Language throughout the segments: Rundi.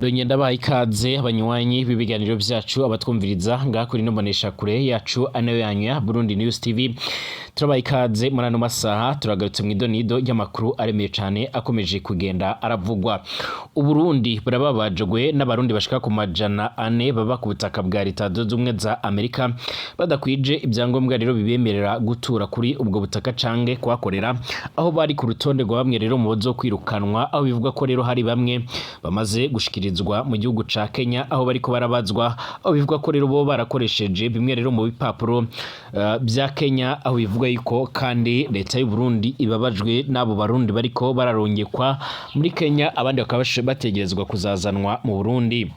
Ndongenda baha ikaze abanywanyi b'ibiganiro vyacu abatwumviriza ngaha kuri nobonesha kure yacu anayo yanyu Burundi News TV. Turabaha ikaze muri ano masaha turagarutse mu idonido ry'amakuru aremeye cane akomeje kugenda aravugwa. Uburundi burababajwe n'abarundi bashika ku majana 4 baba ku butaka bwa Leta Zunze Ubumwe za Amerika badakwije ibyangombwa rero bibemerera gutura kuri ubwo butaka canke kuhakorera, aho bari ku rutonde rwa bamwe rero mu bozo kwirukanwa, aho bivuga ko rero hari bamwe bamaze gushikirizwa mu gihugu ca Kenya aho bariko barabazwa, aho bivuga ko rero bo barakoresheje bimwe rero mu bipapuro bya Kenya, aho bivuga yuko kandi leta y'u Burundi ibabajwe n'abo barundi bariko bararongekwa muri Kenya, abandi bakaba bategerezwa kuzazanwa mu Burundi.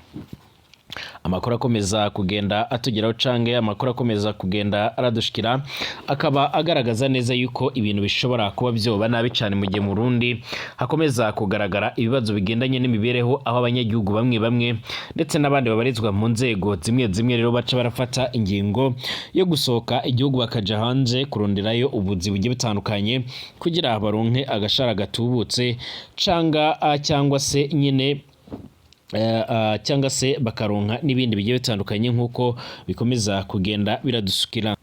Amakuru akomeza kugenda atugeraho cange amakuru akomeza kugenda aradushikira akaba agaragaza neza yuko ibintu bishobora kuba byoba nabi cyane mu gihe mu Burundi hakomeza kugaragara ibibazo bigendanye n'imibereho, aho abanyagihugu bamwe ndetse n'abandi babarizwa mu nzego zimwe rero baca barafata ingingo yo gusohoka igihugu bakaja hanze kuronderayo ubuzi bugiye butandukanye kugira baronke agashara gatubutse cyangwa se nyine cyangwa se bakaronka n'ibindi bigiye bitandukanye nk'uko bikomeza kugenda biradusukira.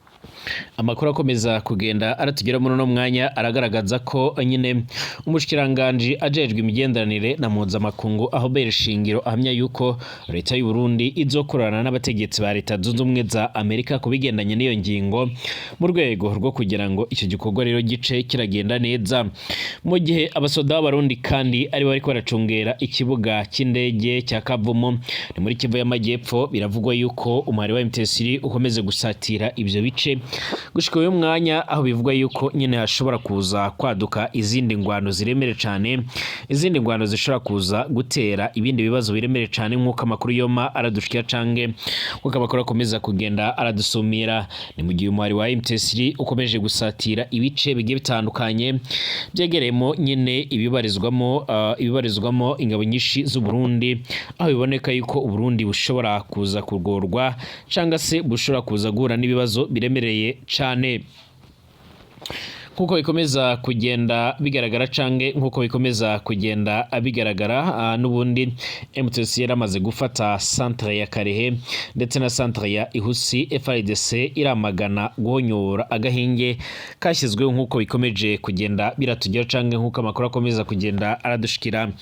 Amakuru akomeza kugenda aratugera muri no mwanya aragaragaza ko nyine umushikiranganje ajejwe imigenderanire na mpuzamakungu aho Bershingiro ahamya yuko leta y'u Burundi izokorana n'abategetsi ba Leta Zunze Ubumwe za Amerika kubigendanye n'iyo ngingo mu rwego rwo kugira ngo icyo gikorwa rero gice kiragenda neza, mu gihe abasoda b'abarundi kandi ari bariko baracungera ikibuga cy'indege cya Kavumu ni muri Kivu y'Amajyepfo. Biravugwa yuko umwari wa MTSR ukomeze gusatira ivyo bice gushika uyu mwanya, aho bivugwa yuko nyine hashobora kuza kwaduka izindi ngwano ziremere cyane, izindi ngwano zishobora kuza gutera ibindi bibazo biremere cyane nk'uko amakuru yoma aradushikira cange nk'uko amakuru akomeza kugenda aradusumira. Ni mu gihe umwari wa MTSR ukomeje gusatira ibice bigiye bitandukanye byegeremo nyine ibibarizwamo ingabo nyinshi z'u Burundi, aho biboneka yuko u Burundi bushobora kuza kugorwa cyangwa se bushobora kuza guhura n'ibibazo biremereye cyane nkuko bikomeza kugenda bigaragara cange nkuko bikomeza kugenda bigaragara. N'ubundi MTSR yaramaze gufata centre ya Karehe ndetse na centre ya Ihusi. FARDC iramagana guhonyora agahinge kashyizweho nkuko bikomeje kugenda biratugera cange nkuko amakuru akomeza kugenda aradushikira.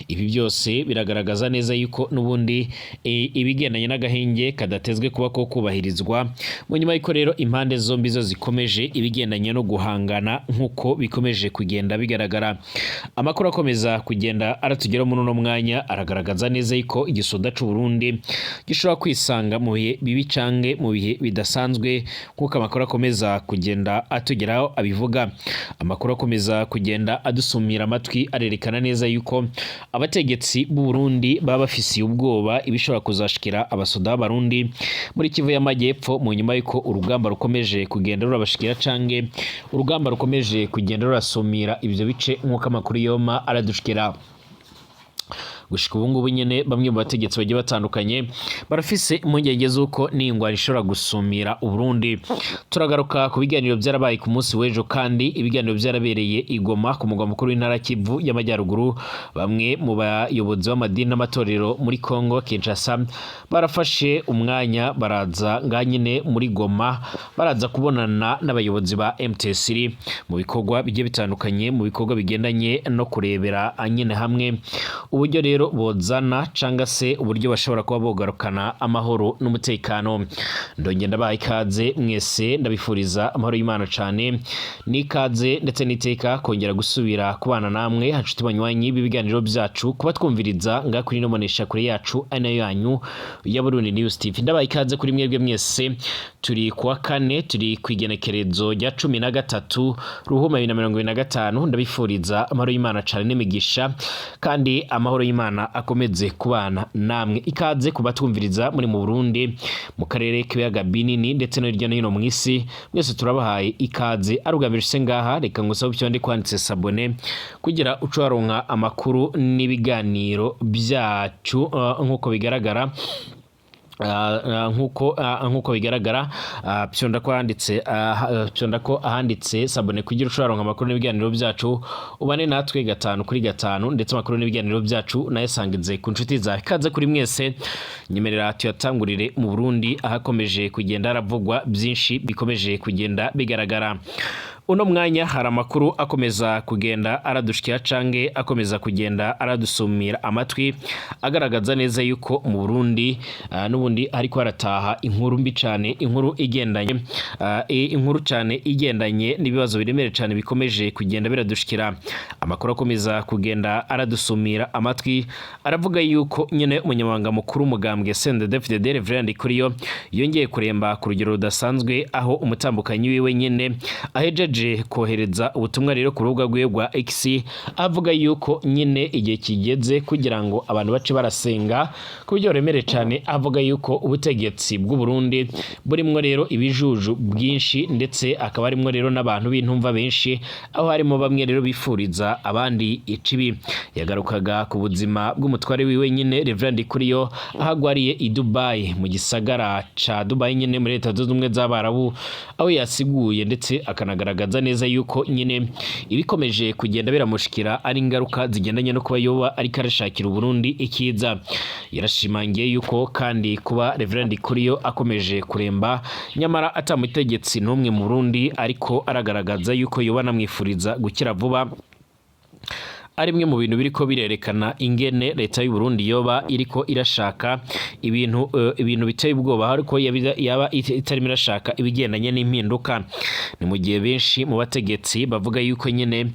Ibi byose biragaragaza neza yuko n'ubundi ibigendanye n'agahinge kadatezwe kuba ko kubahirizwa, mu nyuma y'iko rero impande zombi zo zikomeje ibigendanye no guhangana nkuko bikomeje kugenda bigaragara. Amakuru akomeza kugenda aratugera muri no mwanya aragaragaza neza yuko igisoda c'u Burundi gishobora kwisanga mu bihe bibi cange mu bihe bidasanzwe nkuko amakuru akomeza kugenda atugeraho abivuga. Amakuru akomeza kugenda adusumira amatwi arerekana neza yuko abategetsi b'u Burundi baba bafisiye ubwoba ibishobora kuzashikira abasoda b'abarundi muri Kivu y'Amajyepfo, mu nyuma yuko urugamba rukomeje kugenda rurabashikira cange urugamba rukomeje kugenda rurasumira ivyo bice nkuko amakuru yoma aradushikira. Gushika ubu ngubu nyene bamwe mu bategetsi bagiye batandukanye barafise impungenge z'uko n'ingwara ishobora gusumira u Burundi. Turagaruka ku biganiro byarabaye ku munsi w'ejo, kandi ibiganiro byarabereye Igoma ku mugwa mukuru w'intara Kivu y'Amajyaruguru. Bamwe mu bayobozi b'amadini n'amatorero muri Kongo Kinshasa barafashe umwanya baraza nganyine muri Goma, baraza kubonana n'abayobozi ba MTSR mu bikorwa bigiye bitandukanye, mu bikorwa bigendanye no kurebera anyine hamwe uburyo rero bozana canga se uburyo bashobora kuba bogarukana amahoro n'umutekano. Ndongenda baha ikaze mwese, ndabifuriza amahoro y'Imana cane n'ikaze ndetse n'iteka kongera gusubira kubana namwe hacuti banywanyi b'ibiganiro byacu kuba twumviriza ngaha kuri nobonesha kure yacu anayo yanyu ya Burundi News TV. Ndabaha ikaze kuri mwebwe mwese. Turi kuwa kane, turi kwigenekerezo rya 13 Ruhuma 2025. Ndabifuriza amahoro y'Imana cane n'imigisha, kandi amahoro y'Imana akomeze kubana namwe. Ikaze kubatwumviriza muri mu Burundi, mu karere k'ibiyaga binini ndetse no hirya no hino mu isi, mwese turabahaye ikaze. Arugabirse ngaha reka ngusaba cyo ndi kwanditse sabone kugira uco waronka amakuru n'ibiganiro byacu nkuko bigaragara nkuko bigaragara pyonda ko ahanditse sabone kugira ushoboronka amakuru n'ibiganiro byacu ubane natwe 5 kuri 5 ndetse amakuru n'ibiganiro byacu nayasangize ku nshuti za kaze kuri mwese nyemerera tuyatangurire mu Burundi ahakomeje kugenda haravugwa byinshi bikomeje kugenda bigaragara. Uno mwanya hari amakuru akomeza kugenda aradushikira cange akomeza kugenda aradusumira amatwi agaragaza neza yuko mu Burundi n'ubundi ariko arataha inkuru mbi cyane, inkuru igendanye n'ibibazo biremere cyane bikomeje kugenda biradushikira. Amakuru akomeza kugenda aradusumira amatwi aravuga yuko nyene umunyamabanga mukuru mugambwe CNDD-FDD Reverend Ndikuriyo yongeye kuremba ku rugero rudasanzwe aho umutambukanyi wiwe nyene ahejeje kohereza ubutumwa rero ku rubuga rwe rwa X avuga yuko nyine igihe kigeze kugira ngo abantu bace barasenga ku buryo remere cyane. Avuga yuko ubutegetsi bw'u Burundi burimwo rero ibijuju bwinshi ndetse akaba arimo rero n'abantu b'intumva benshi, aho harimo bamwe rero bifuriza abandi icibi. Yagarukaga ku buzima bw'umutware wiwe nyine Reverend Ndikuriyo ahagwariye i Dubai, mu gisagara ca Dubai nyine muri Leta Zunze Ubumwe z'Abarabu, aho yasiguye ndetse akanagaragaza neza yuko nyine ibikomeje kugenda biramushikira ari ingaruka zigendanye no kuba yoba ariko arashakira Burundi ikiza. Yarashimangiye yuko kandi kuba Reverend Ndikuriyo akomeje kuremba nyamara atamutegetsi n'umwe mu Burundi ariko aragaragaza yuko yoba namwifuriza gukira vuba ari mwe mu bintu biriko birerekana ingene leta y'u Burundi yoba iriko irashaka ibintu biteye ubwoba, ariko yaba itarimo irashaka ibigendanye n'impinduka. Ni mu gihe benshi mu bategetsi bavuga yuko nyene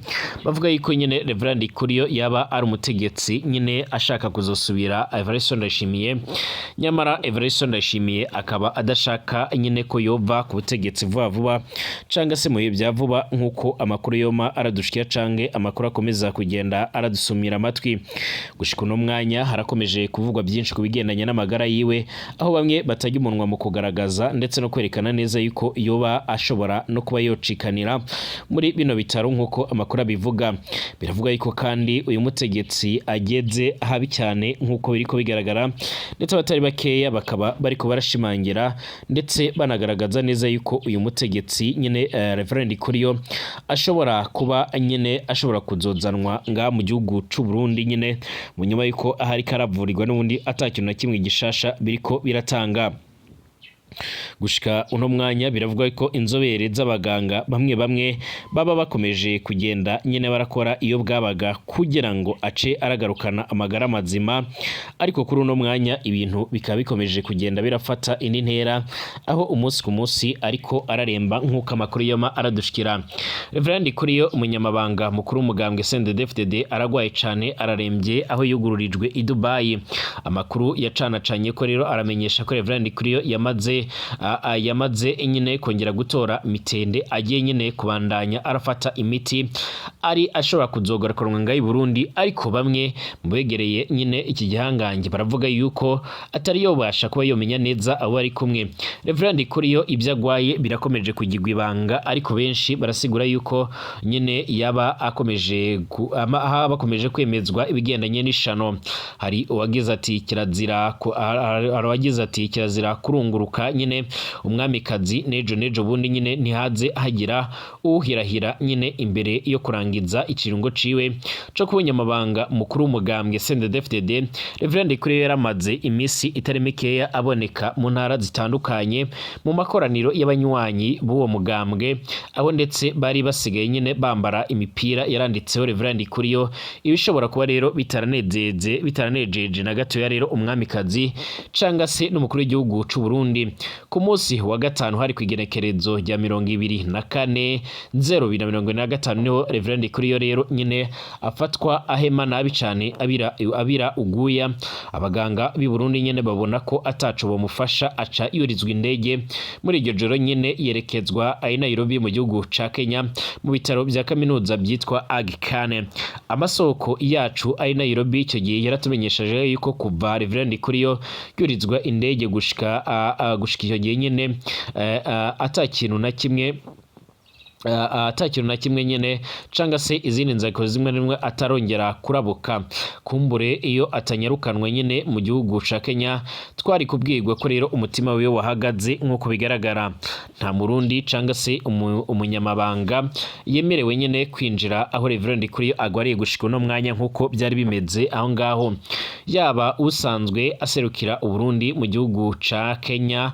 Reverend Ndikuriyo yaba ari umutegetsi nyine ashaka kuzosubira Evariste Ndayishimiye, nyamara Evariste Ndayishimiye akaba adashaka nyine ko yova ku butegetsi vuba canga se mu bihe bya vuba nkuko amakuru yoma aradushikira cange amakuru akomeza kugenda aradusumira amatwi. Gushika uno mwanya harakomeje kuvugwa byinshi ku bigendanye n'amagara yiwe, aho bamwe batajya umunwa mu kugaragaza ndetse no kwerekana neza yuko yoba ashobora no kuba yocikanira muri bino bitaro nkuko amakuru abivuga. Biravuga yuko kandi uyu mutegetsi ageze habi cyane nkuko biriko bigaragara, ndetse abatari bakeya bakaba bariko barashimangira ndetse banagaragaza neza yuko uyu mutegetsi nyine Reverend Ndikuriyo ashobora kuba nyine ashobora kuzozanwa mu gihugu c'u Burundi nyine mu nyuma yuko ahari karavurirwa n'ubundi atakintu na kimwe gishasha biriko biratanga. Gushika uno mwanya biravuga ko inzobere z'abaganga bamwe baba bakomeje kugenda nyene barakora iyo bwabaga kugira ngo ace aragarukana amagara mazima, ariko kuri uno mwanya ibintu bikaba bikomeje kugenda birafata indi ntera, aho umunsi ku munsi ariko araremba nkuko amakuru yoma aradushikira. Reverend Ndikuriyo umunyamabanga mukuru mugambwe CNDD-FDD aragwaye cane, ararembye aho yugururijwe i Dubai. Amakuru yacanacanye ko rero aramenyesha ko Reverend Ndikuriyo yamaze nyine kongera gutora mitende, agiye nyine kubandanya arafata imiti ari ashobora kuzogarukanwa ngayi Burundi, ariko bamwe mu begereye nyine iki gihangange baravuga yuko atari yobasha kuba yomenya neza abo ari kumwe. Reverend Ndikuriyo ibyo agwaye birakomeje kugirwa ibanga, ariko benshi barasigura yuko nyine yaba akomeje bakomeje kwemezwa ibigendanye n'ishano. Hari uwagize ati kirazira kurunguruka nyine umwamikazi nejo bundi nyine ntihaze hagira uhirahira nyine imbere yo kurangiza ikirungo ciwe cyo kubunyamabanga mukuru w'umugambwe CNDD-FDD. Reverend Ndikuriyo yaramaze imisi itari mikeya aboneka mu ntara zitandukanye mu makoraniro y'abanywanyi b'uwo mugambwe, aho ndetse bari basigaye nyine bambara imipira yaranditseho Reverend Ndikuriyo. Ibishobora kuba rero bitaranejeje na gato ya rero umwamikazi canga se n'umukuru w'igihugu c'u Burundi. Ku munsi wa gatanu hari kwigenekerezo rya 24/0/2025 niho Reverend Ndikuriyo rero nyine afatwa ahema nabi cyane abira uguya. Abaganga b'i Burundi nyine babona ko ataco bomufasha, aca yurizwa indege muri iryo joro nyine yerekezwa ai Nairobi mu gihugu ca Kenya mu bitaro bya kaminuza byitwa Aga Khan. Amasoko yacu ai Nairobi icyo gihe yaratumenyeshaje yuko kuva Reverend Ndikuriyo yurizwa indege gushika icyo gihe nyine atakintu na kimwe ata kintu na kimwe nyene canga se izindi nzego zimwe rimwe atarongera kurabuka. Kumbure iyo atanyarukanwe nyene mu gihugu ca Kenya twari kubwirwa ko rero umutima wiwe wahagaze nk'uko bigaragara. Nta murundi canga se umunyamabanga yemerewe nyene kwinjira aho Reverend Ndikuriyo agwariye gushika uno mwanya nk'uko byari bimeze aho ngaho, yaba usanzwe aserukira Uburundi mu gihugu ca Kenya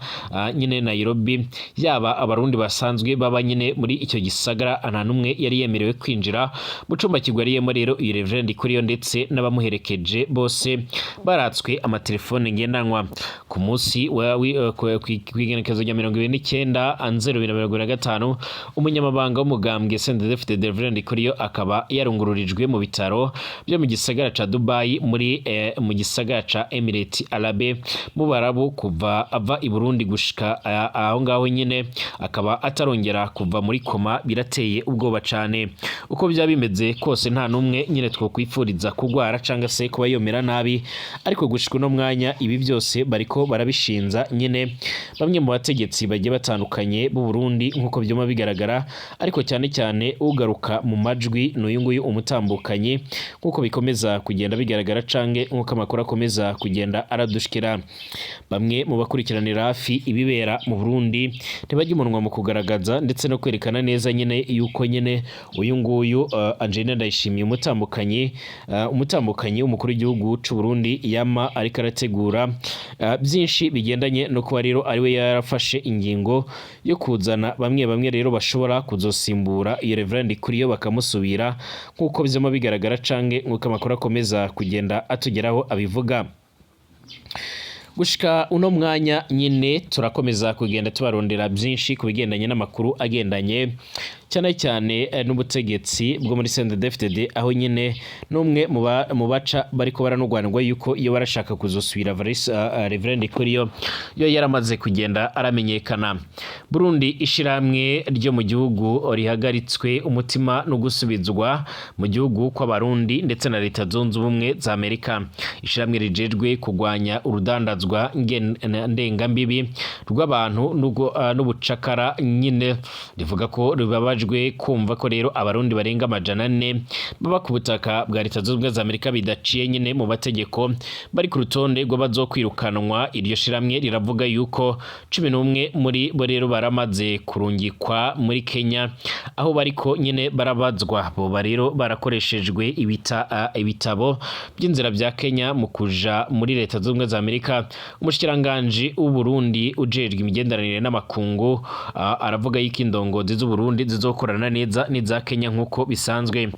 nyene Nairobi, yaba abarundi basanzwe baba nyene muri icyo gisagara, nta numwe yari yemerewe kwinjira mu cumba kigwariyemo rero uyu Reverend Ndikuriyo ndetse n'abamuherekeje bose baratswe amatelefone ngendanwa. Ku munsi kw'igenekezo rya 29/0/2025 umunyamabanga w'umugambwe CNDD-FDD Reverend Ndikuriyo akaba yarungururijwe mu bitaro byo mu gisagara ca Dubai mu gisagara ca Emirates Arabe mu Barabu kuva ava i Burundi gushika aho ngaho nyene akaba atarongera kuva muri koma. Birateye ubwoba cane. Uko byaba bimeze kose nta numwe nyene twokwifuriza kugwara canga se kuba yomera nabi, ariko gushika no mwanya ibi byose bariko barabishinza nyene bamwe mu bategetsi bagiye batandukanye b'u Burundi nkuko byoma bigaragara, ariko cyane cyane ugaruka mu majwi n'uyu nguyu umutambukanye nkuko bikomeza kugenda bigaragara cange nkuko amakuru akomeza kugenda aradushikira. Bamwe mu bakurikiranira hafi ibibera mu Burundi ntibajya umunwa mu kugaragaza ndetse no kwerekana neza nyene yuko nyene uyu nguyu Angelina Ndayishimiye umutambukanyi umukuru w'igihugu c'u Burundi yama ariko arategura byinshi bigendanye no kuba rero ariwe yarafashe ingingo yo kuzana bamwe rero bashobora kuzosimbura iyo Reverend Ndikuriyo bakamusubira nkuko bizoma bigaragara cange nkuko amakuru akomeza kugenda atugeraho abivuga. Gushika uno mwanya nyine turakomeza kugenda tubarondera byinshi kubigendanye n'amakuru agendanye cyane n'ubutegetsi bwo muri CNDD-FDD, aho nyine numwe mu baca bariko baranugwanirwa yuko iyo barashaka kuzosubira Reverend Ndikuriyo yo yaramaze kugenda aramenyekana. Burundi ishiramwe ryo mu gihugu rihagaritswe umutima no gusubizwa mu gihugu kw'abarundi ndetse na Leta Zunze Ubumwe za Amerika. Ishiramwe rijejwe kugwanya urudandazwa ndengambibi rw'abantu n'ubucakara nyine rivuga ko ribabajwe kumva ko rero abarundi barenga 400 baba ku butaka bwa Leta Zunze Ubumwe za Amerika bidaciye nyine mu mategeko bari ku rutonde rw'abazokwirukanwa. Iryo shiramwe riravuga yuko 11 muri bo rero baramaze kurungikwa muri Kenya aho bariko nyine barabazwa. Bo rero barakoreshejwe ibitabo by'inzira bya Kenya mu kuja muri Leta Zunze Ubumwe za Amerika. Umushikiranganje w'u Burundi ujejwe imigenderanire n'amakungu aravuga yuko indongozi z'u Burundi zizokorana neza n'iza Kenya nkuko bisanzwe.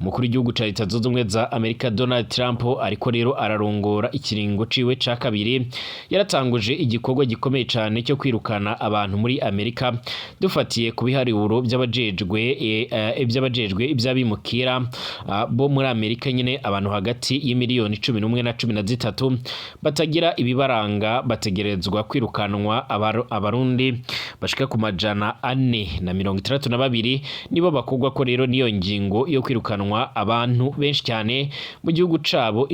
Umukuru w'igihugu ca Leta Zunze Ubumwe za Amerika Donald Trump ariko rero ararongora ikiringo ciwe ca kabiri, yaratanguje igikorwa gikomeye cyane cyo kwirukana abantu muri Amerika dufatiye ku biharuro by'abajejwe iby'abimukira bo muri Amerika nyine abantu hagati y'imiliyoni 11 na 13 batagira ibibaranga bategerezwa kwirukanwa. Abarundi bashika ku 462 nibo bakugwa ko rero niyo ngingo yo kwirukanwa abantu benshi cyane mu gihugu cabo.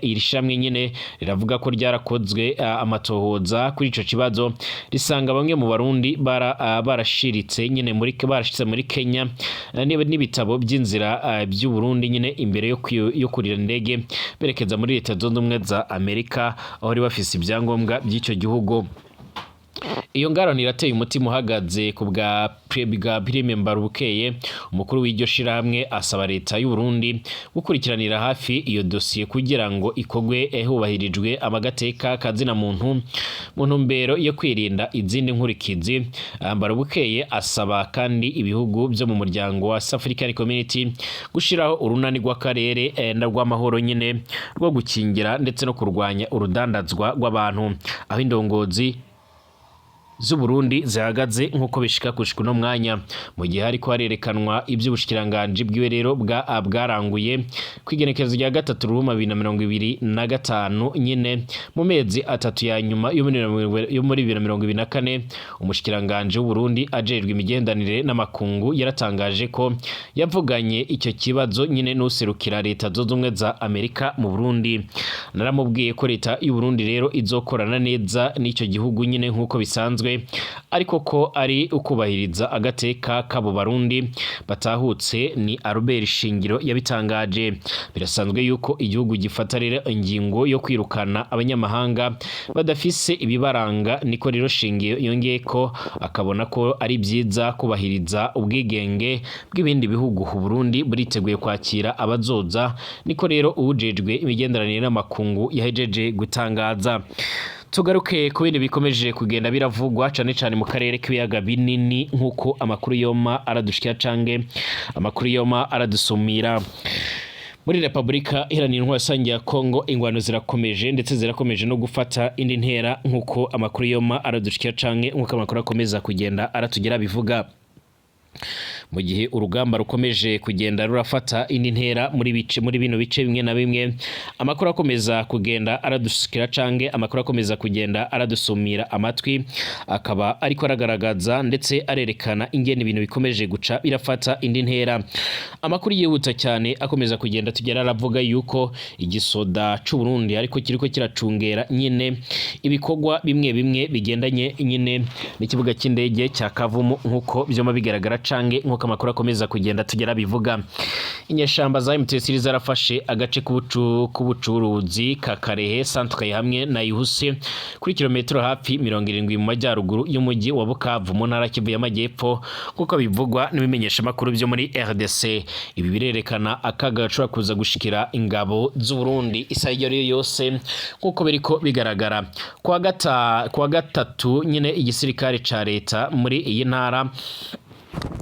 Irishamwe nyine riravuga ko ryarakozwe amatohoza kuri ico kibazo risanga bamwe mu barundi barashiritse nyine barashitse muri Kenya n'ibitabo by'inzira by'u Burundi nyine imbere yo kurira indege berekeza muri Leta Zunze Ubumwe za Amerika aho bari bafise ibyangombwa by'icyo gihugu. Iyo ngaro nirateye umutima uhagaze ku bwa Prime Mbarubukeye, umukuru w'iryo shiramwe asaba Leta y'u Burundi gukurikiranira hafi iyo dosiye kugira ngo ikogwe hubahirijwe amagateka kazina muntu mu ntumbero yo kwirinda izindi nkurikizi. Mbarubukeye asaba kandi ibihugu byo mu muryango wa South African Community gushiraho urunani rw'akarere rw'amahoro nyine rwo gukingira ndetse no kurwanya urudandazwa rw'abantu, aho indongozi z'u Burundi zihagaze nkuko bishika kushika no mwanya. Mu gihe hariko harerekanwa iby'ubushikiranganje bwiwe rero bwaranguye kwigenekerezo rya 3/2025 nyine mu mezi atatu ya nyuma yo muri 2024, umushikiranganje w'u Burundi ajejwe imigendanire n'amakungu yaratangaje ko yavuganye icyo kibazo nyine n'userukira Leta Zunze Ubumwe za Amerika mu Burundi. Naramubwiye ko Leta y'u Burundi rero izokorana neza n'icyo gihugu nyine nkuko bisanzwe bisanzwe ariko ko ari ukubahiriza agateka k'abo barundi batahutse. Ni Albert Shingiro yabitangaje. Birasanzwe yuko igihugu gifata rero ingingo yo kwirukana abanyamahanga badafise ibibaranga, niko rero Shingiro yongeye ko akabona ko ari byiza kubahiriza ubwigenge bw'ibindi bihugu. Burundi buriteguye kwakira abazoza, niko rero ujejwe imigenderanire n'amakungu yahejeje gutangaza. Tugaruke ku bindi bikomeje kugenda biravugwa cane cane mu karere k'ibiyaga binini, nkuko amakuru yoma aradushikira cange amakuru yoma aradusumira. Muri Republika Iharanira Intwaro ya Kongo ingwano zirakomeje ndetse zirakomeje no gufata indi ntera, nkuko amakuru yoma aradushikira cange nkuko amakuru akomeza kugenda aratugera bivuga. Mu gihe urugamba rukomeje kugenda rurafata indi ntera muri bino bice bimwe na bimwe, amakuru akomeza kugenda aradushikira cange amakuru akomeza kugenda aradusumira amatwi, akaba ariko aragaragaza ndetse arerekana ingene ibintu bikomeje guca birafata indi ntera. Amakuru yihuta cyane akomeza kugenda tugera aravuga yuko igisoda c'u Burundi ariko kiriko kiracungera nyine ibikorwa bimwe bimwe bigendanye nyine n'ikibuga cy'indege cya Kavumu, nkuko byoma bigaragara cange nkuko amakuru akomeza kugenda tugera bivuga. Inyeshamba za MTC zarafashe agace k'ubucuruzi ka Karehe centre hamwe na Ihuse kuri kilometero hafi 70 mu majyaruguru y'umujyi wa Bukavu mu ntara Kivu y'Amajyepfo, kuko bivugwa n'ibimenyesha makuru byo muri RDC. Ibi birerekana akaga gashobora kuza gushikira ingabo z'u Burundi isaha yose, kuko biriko bigaragara. Kwa gatatu nyine igisirikare ca leta muri iyi ntara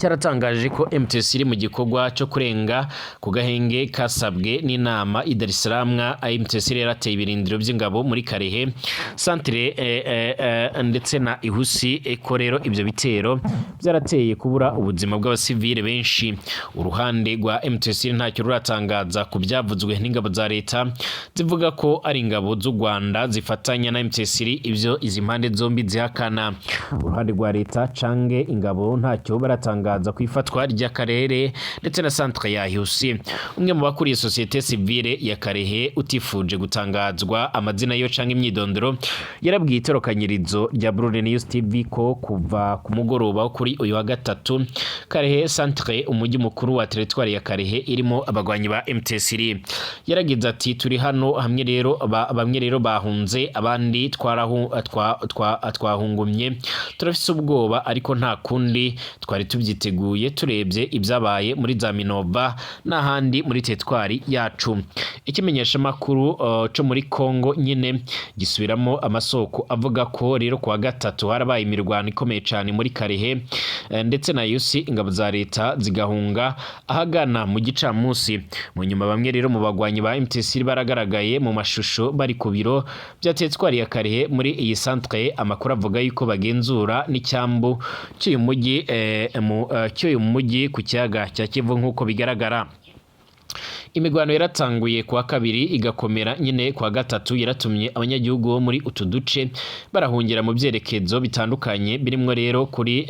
cyaratangaje ko MTC iri mu gikorwa cyo kurenga ku gahenge kasabwe n'inama i Dar es Salaam. MTC yarateye ibirindiro by'ingabo muri Karehe centre ndetse na Ihusi. Eko rero ibyo bitero byarateye kubura ubuzima bw'abasivile benshi. Uruhande rwa MTC ntacyo ruratangaza ku byavuzwe n'ingabo za leta zivuga ko ari ingabo z'u Rwanda zifatanya na MTC, ibyo izi mpande zombi zihakana. Uruhande rwa leta cange ingabo ntacyo baratangaza kwifatwa ry'akarere ndetse na centre ya Ihuse. Umwe mu bakuriye societe civile ya Karehe utifuje gutangazwa amazina yo cange imyidondoro yarabwiye itorokanyirizo rya Burundi News TV ko kuva ku mugoroba kuri uyu wa gatatu Karehe centre umujyi mukuru wa territoire ya Karehe irimo abagwanyi ba MTC. Yaragize ati turi hano hamwe rero bamwe rero bahunze, abandi twahungumye, turafise ubwoba ariko nta kundi twari tubyiteguye turebye ibyabaye muri za Minova n'ahandi muri tetwari yacu. Ikimenyesha makuru cyo muri Kongo nyine gisubiramo amasoko avuga ko rero kwa gatatu harabaye imirwano ikomeye cyane muri Karehe ndetse na Yusi, ingabo za leta zigahunga ahagana mu gicamunsi. Mu nyuma bamwe rero mu bagwanyi ba MTC baragaragaye mu mashusho bari ku biro bya tetwari ya Karehe muri iyi centre. Amakuru avuga yuko bagenzura n'icyambu cy'uyu mujyi ku kiyaga cya Kivu nkuko bigaragara. Imigwano yaratanguye kwa kabiri igakomera nyine kwa gatatu, yaratumye abanyagihugu bo muri utu duce barahungira mu byerekezo bitandukanye birimo rero kuri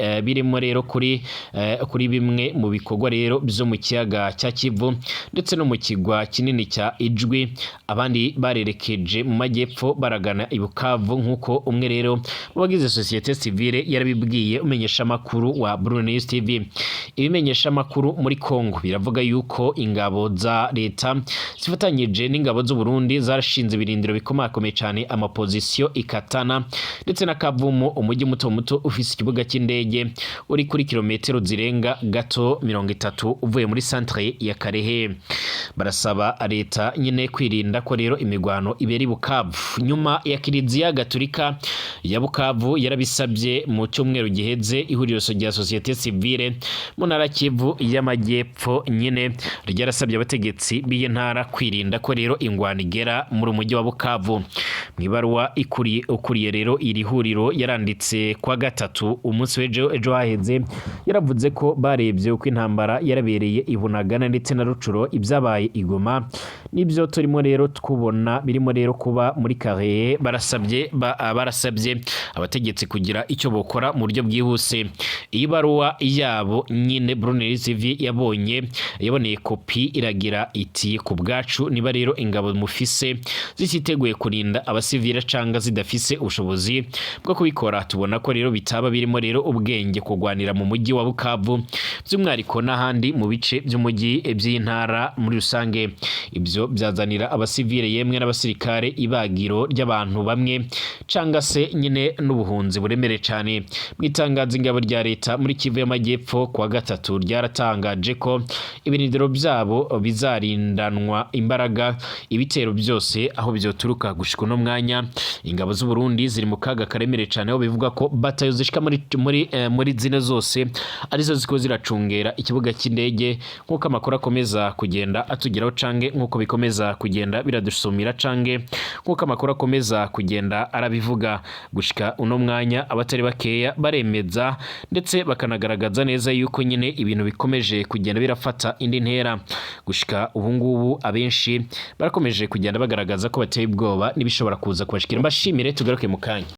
bimwe mu bikorwa rero byo mu kiyaga cya Kivu ndetse no mu kigwa kinini cya Ijwi. Abandi barerekeje mu majyepfo baragana i Bukavu, nkuko umwe rero wagize societe civile yarabibwiye umenyesha makuru wa Burundi News TV. Ibimenyesha makuru muri Kongo biravuga yuko ingabo za leta zifatanyije n'ingabo z'u Burundi zarashinze ibirindiro bikomakomeye cyane amapozisiyo ikatana ndetse na Kavumu, umujyi muto muto ufise ikibuga cy'indege uri kuri kilometero zirenga gato 30 uvuye muri centre ya Karehe. Barasaba leta nyine kwirinda ko rero imigwano iberi Bukavu. Nyuma ya Kiliziya Gatolika ya Bukavu yarabisabye mu cyumweru giheze ihuriro rya societe civile mu ntara Kivu y'Amajyepfo nyine ryarasabye abategetsi b'iyi ntara kwirinda ko rero ingwano igera muri umujyi wa Bukavu. Mu ibaruwa ukuriye rero iri huriro yaranditse kwa gatatu umunsi w'ejo haheze, yaravuze ko barebye uko intambara yarabereye ibunagana ndetse na Rucuro, ibyabaye Igoma nibyo turimo rero twubona birimo rero kuba muri Karehe. Barasabye abategetsi kugira icyo bokora mu buryo bwihuse. Iyi baruwa yabo nyine Burundi TV yaboneye kopi yagira iti ku bwacu niba rero ingabo mufise zititeguye kurinda abasivile canga zidafise ubushobozi bwo kubikora tubona ko rero bitaba birimo rero ubwenge kugwanira mu mujyi wa Bukavu by'umwariko n'ahandi mu bice by'umujyi by'intara muri rusange. Ibyo byazanira abasivile yemwe n'abasirikare ibagiro ry'abantu bamwe canga se nyine n'ubuhunzi buremere cyane. Mwitangaza ingabo rya leta muri Kivu y'Amajyepfo kwa gatatu ryaratangaje ko ibinidiro byabo bizarindanwa imbaraga ibitero byose aho byoturuka gushika no mwanya. Ingabo z'u Burundi ziri mu kaga karemere cyane aho bivuga ko batayo zishika muri zine zose arizo ziko ziracungera ikibuga cy'indege nk'uko amakuru akomeza kugenda atugeraho cange nk'uko bikomeza kugenda biradusumira cange nk'uko amakuru akomeza kugenda arabivuga. Gushika uno mwanya abatari bakeya baremeza ndetse bakanagaragaza neza yuko nyine ibintu bikomeje kugenda birafata indi ntera. Gushika ubu ngubu abenshi barakomeje kugenda bagaragaza ko bateye ubwoba nibishobora kuza kubashikira. Mbashimire tugaruke mu kanya.